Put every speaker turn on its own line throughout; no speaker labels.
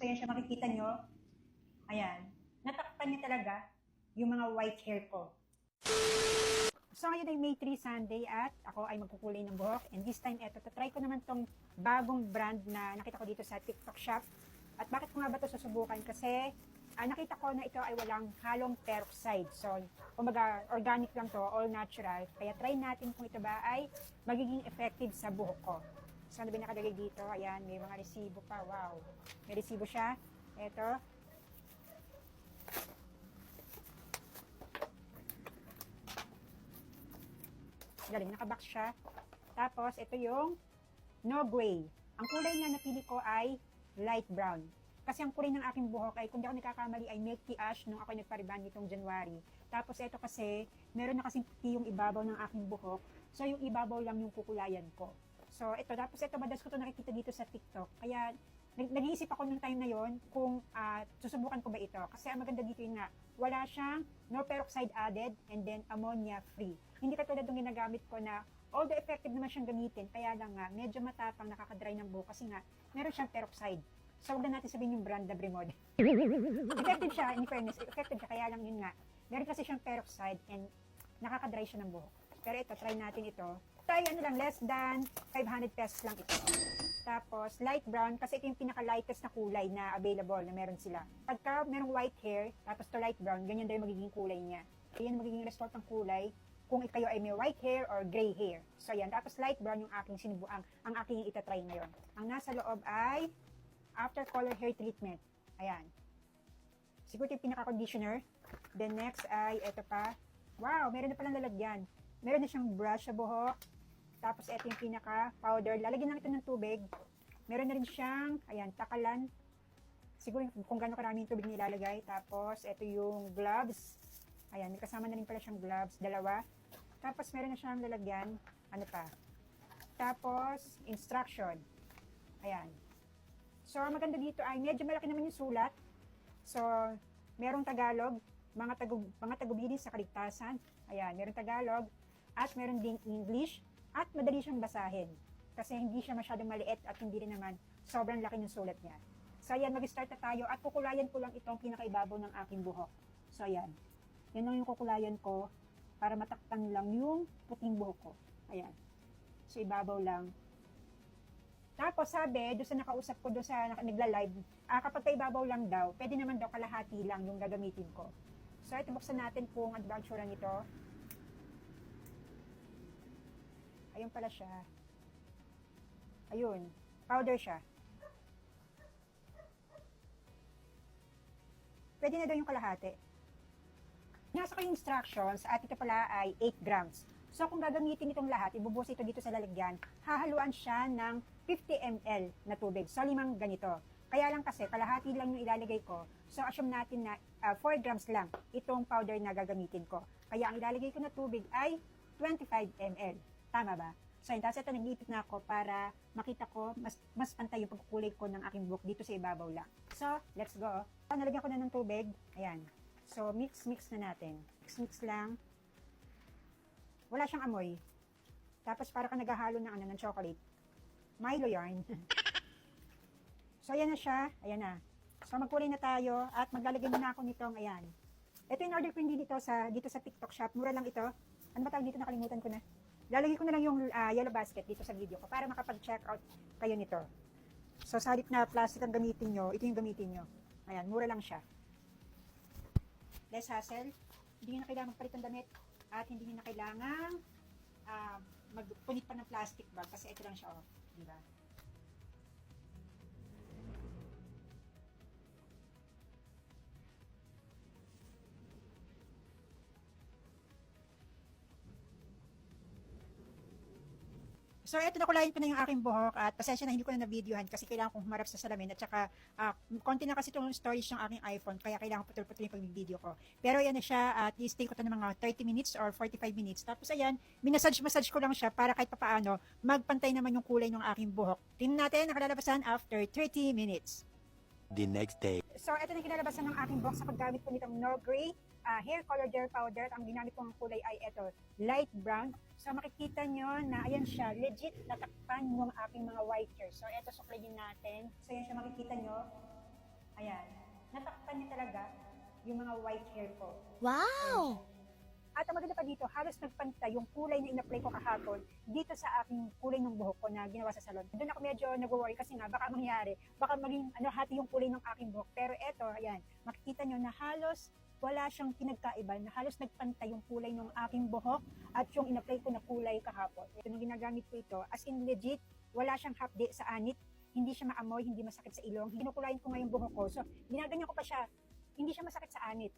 So, yan siya makikita nyo. Ayan. Natakpan niya talaga yung mga white hair ko. So, ngayon ay May 3 Sunday at ako ay magkukulay ng buhok. And this time, eto, tatry ko naman tong bagong brand na nakita ko dito sa TikTok shop. At bakit ko nga ba ito susubukan? Kasi nakita ko na ito ay walang halong peroxide. So, kumbaga, organic lang to, all natural. Kaya try natin kung ito ba ay magiging effective sa buhok ko. So, ano ba nakalagay dito? Ayan, may mga resibo pa. Wow. May resibo siya. Ito. Galing, nakabox siya. Tapos, ito yung no gray. Ang kulay nga napili ko ay light brown. Kasi ang kulay ng aking buhok ay, kung di ako nagkakamali, ay milky ash nung ako nagpariban nitong January. Tapos, ito kasi, meron na kasing puti yung ibabaw ng aking buhok. So, yung ibabaw lang yung kukulayan ko. So, ito. Tapos, ito, madalas ko ito nakikita dito sa TikTok. Kaya, nag-iisip ako nung time na yon kung susubukan ko ba ito. Kasi ang maganda dito yun nga, wala siyang no peroxide added and then ammonia free. Hindi katulad ng ginagamit ko na although effective naman siyang gamitin, kaya lang nga, medyo matapang nakakadry ng buhok kasi nga, meron siyang peroxide. So, huwag na natin sabihin yung brand na Bremod. Effective siya, in fairness, effective siya, kaya lang yun nga. Meron kasi siyang peroxide and nakakadry siya ng buhok. Pero ito, try natin ito. Try ano lang, less than 500 pesos lang ito. Tapos, light brown, kasi ito yung pinaka-lightest na kulay na available, na meron sila. Pagka merong white hair, tapos to light brown, ganyan daw yung magiging kulay niya. Ayan magiging result ng kulay kung kayo ay may white hair or gray hair. So, ayan. Tapos, light brown yung aking sinubuang, ang aking itatry ngayon. Ang nasa loob ay after color hair treatment. Ayan. Siguro yung pinaka-conditioner. Then, next ay, ito pa. Wow, meron na palang lalagyan. Meron na siyang brush sa buhok. Tapos, ito yung pinaka-powder. Lalagyan lang ito ng tubig. Meron na rin siyang, ayan, takalan. Siguro kung gano'n karami yung tubig nilalagay. Tapos, ito yung gloves. Ayan, may kasama na rin pala siyang gloves. Dalawa. Tapos, meron na siyang lalagyan. Ano pa? Tapos, instruction. Ayan. So, maganda dito ay medyo malaki naman yung sulat. So, merong Tagalog. Mga tagubilin sa kaligtasan. Ayan, merong Tagalog. At meron ding English. At madali siyang basahin. Kasi hindi siya masyadong maliit at hindi rin naman sobrang laki ng sulat niya. So, ayan, mag-start na tayo at kukulayan ko lang itong pinakaibabaw ng aking buhok. So, ayan. Yan lang yung kukulayan ko para matakpan lang yung puting buhok ko. Ayan. So, ibabaw lang. Tapos, sabi, doon sa nakausap ko, doon sa nagla-live, kapag kaibabaw lang daw, pwede naman daw kalahati lang yung gagamitin ko. So, ito, buksan natin kung ano ba ang tsura nito. Ayun pala siya. Ayun. Powder siya. Pwede na daw yung kalahati. Nasa ko yung instructions at ito pala ay 8 grams. So kung gagamitin itong lahat, ibubuhos ito dito sa lalagyan, hahaluan siya ng 50 ml na tubig. So 5 ganito. Kaya lang kasi, kalahati lang yung ilalagay ko. So assume natin na 4 grams lang itong powder na gagamitin ko. Kaya ang ilalagay ko na tubig ay 25 ml. Tama ba? So, yun, tapos ito, nag-iipit na ako para makita ko, mas pantay yung pagkukulay ko ng aking buhok dito sa ibabaw lang. So, let's go. So, nalagyan ko na ng tubig. Ayan. So, mix na natin. Mix lang. Wala siyang amoy. Tapos, para ka naghahalo ng chocolate. Milo yarn. So, ayan na siya. Ayan na. So, magkulay na tayo at maglalagay muna ako nitong, ayan. Ito yung order ko hindi dito sa TikTok shop. Mura lang ito. Ano ba tawag dito? Nakalimutan ko na. Lalagay ko na lang yung yellow basket dito sa video ko para makapag-check out kayo nito. So, sa halip na plastic ang gamitin nyo, ito yung gamitin nyo. Ayan, mura lang siya. Less hassle. Hindi nyo na kailangan magpalit ng damit at hindi nyo na kailangan magpunit pa ng plastic bag kasi ito lang siya, oh. Diba? So, eto, nakulayan ko na yung aking buhok at pasensya na hindi ko na na-videohan kasi kailangan kong humarap sa salamin at saka konti na kasi itong storage ng aking iPhone kaya kailangan putol-putol yung pag-video ko. Pero ayan na siya at i-stay ko ito ng mga 30 minutes or 45 minutes. Tapos ayan, minasage ko lang siya para kahit papaano magpantay naman yung kulay ng aking buhok. Tingnan natin, nakalalabasan after 30 minutes.
The next day.
So, ito na yung kinalabasan ng aking buhok sa paggamit ko nitong No Gray hair color gel powder. Ang ginamit kong kulay ay ito, light brown. So, makikita nyo na ayan siya, legit natakpan yung aking mga white hair. So, ito suklayin natin. So, yan siya makikita nyo. yung mga white hair ko.
Wow!
At ang maganda pa dito, halos nagpantay yung kulay na in-apply ko kahapon dito sa aking kulay ng buhok ko na ginawa sa salon. Doon ako medyo nag-worry kasi nga baka mangyari, baka maging hati yung kulay ng aking buhok. Pero eto, ayan, makikita nyo na halos wala siyang pinagkaiba, na halos nagpantay yung kulay ng aking buhok at yung in-apply ko na kulay kahapon. Ito nung ginagamit ko ito, as in legit, wala siyang hapdi sa anit, hindi siya maamoy, hindi masakit sa ilong. Kinukulayin ko nga yung buhok ko. So, ginaganyan ko pa siya, hindi siya masakit sa anit.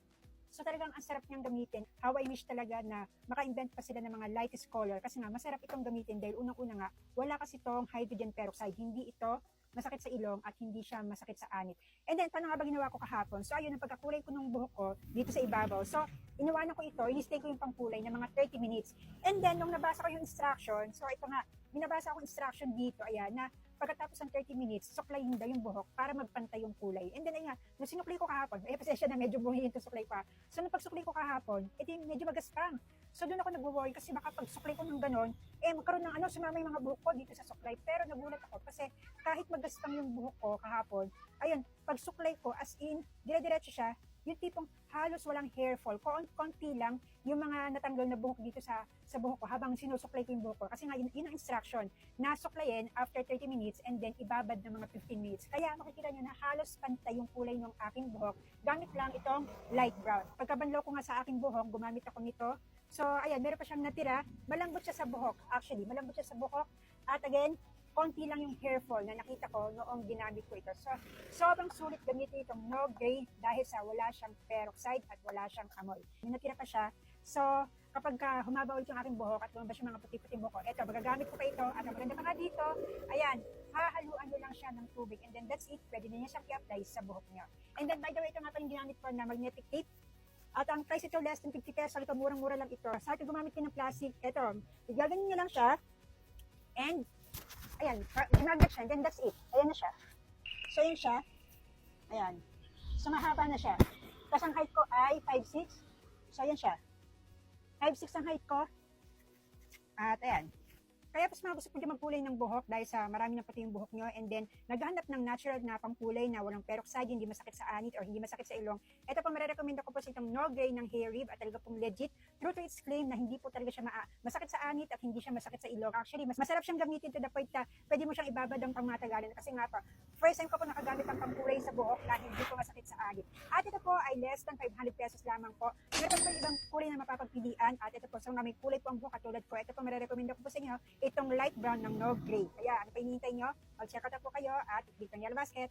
So talagang ang sarap niyang gamitin. How I wish talaga na maka-invent pa sila ng mga lightest color kasi nga masarap itong gamitin dahil unang-una nga wala kasi itong hydrogen peroxide. Hindi ito masakit sa ilong at hindi siya masakit sa anit. And then, paano nga ba ginawa ko kahapon? So ayun, ang pagkakulay ko ng buhok ko dito sa ibabaw. So, iniwanan ko ito, inistay ko yung pangkulay ng mga 30 minutes. And then, nung nabasa ko yung instruction, so ito nga, binabasa ko instruction dito, ayan, na pagkatapos ng 30 minutes, suklayin daw yung buhok para magpantay yung kulay. And then, ayun nga, nung sinuklay ko kahapon, pasensya na medyo bumihin ito suklay pa. So, nung pagsuklay ko kahapon, ito yung medyo magaspang. So, doon ako nag-worry kasi baka pag suklay ko ng ganon, magkaroon ng sumama yung mga buhok ko dito sa suklay. Pero nagulat ako kasi kahit magaspang yung buhok ko kahapon, ayun, pag suklay ko, as in, dire-diretso siya, yung tipong halos walang hair fall. Konti lang yung mga natanggal na buhok dito sa buhok ko habang sinusuklay ko yung buhok ko. Kasi nga, yun ang instruction na suklayin after 30 minutes and then ibabad ng mga 15 minutes. Kaya makikita nyo na halos pantay yung kulay ng aking buhok. Gamit lang itong light brown. Pagkabanlaw ko nga sa aking buhok, gumamit ako nito. So, ayan, meron pa siyang natira. Malambot siya sa buhok. Actually, malambot siya sa buhok. At again, konti lang yung hair fall na nakita ko noong ginamit ko ito. So, sobrang sulit gamitin itong no gray dahil sa wala siyang peroxide at wala siyang amoy. May natira pa siya. So, kapag humaba ulit yung aking buhok at lumabas yung mga puti-puti buhok ko, ito, magagamit ko pa ito. At ang maganda pa nga dito, ayan, hahaluan nyo lang siya ng tubig. And then that's it. Pwede na niya siyang i-apply sa buhok niyo. And then, by the way, ito nga pa yung ginamit ko na magnetic tape. At ang price ito, less than 50 pesos. Ito, murang-mura lang ito. Sa akin gumamit ko ng plastic, ito, igaganyan nyo lang siya. And, ayan, magnet siya, and then that's it. Ayan na siya. So, yun siya. Ayan. So, mahaba na siya. Tapos ang height ko ay 5'6". So, ayan siya. 5'6" ang height ko. At, ayan. Kaya mas mga gusto ko dyan magkulay ng buhok dahil sa marami na pati yung buhok nyo, and then naghahanap ng natural na pangkulay na walang peroxide, hindi masakit sa anit or hindi masakit sa ilong. Ito po marirekomenda ko po sa itong no gray ng hair rib at talaga pong legit. True to its claim na hindi po talaga siya masakit sa anit at hindi siya masakit sa ilong. Actually, mas masarap siyang gamitin to the point na pwede mo siyang ibabad ang pangmatagalan kasi nga po, first time ko po nakagamit ang pangkulay sa buhok na hindi po masakit sa anit. At ito po ay less than 500 pesos lamang po. Meron po ibang kulay na mapapagpilian at ito po sa mga may kulay po ang buhok katulad ko. Ito po marirekomenda ko po sa inyo itong light brown ng no gray. Kaya ano pa hinihintay nyo? Mag-check out po kayo at dito niya basket.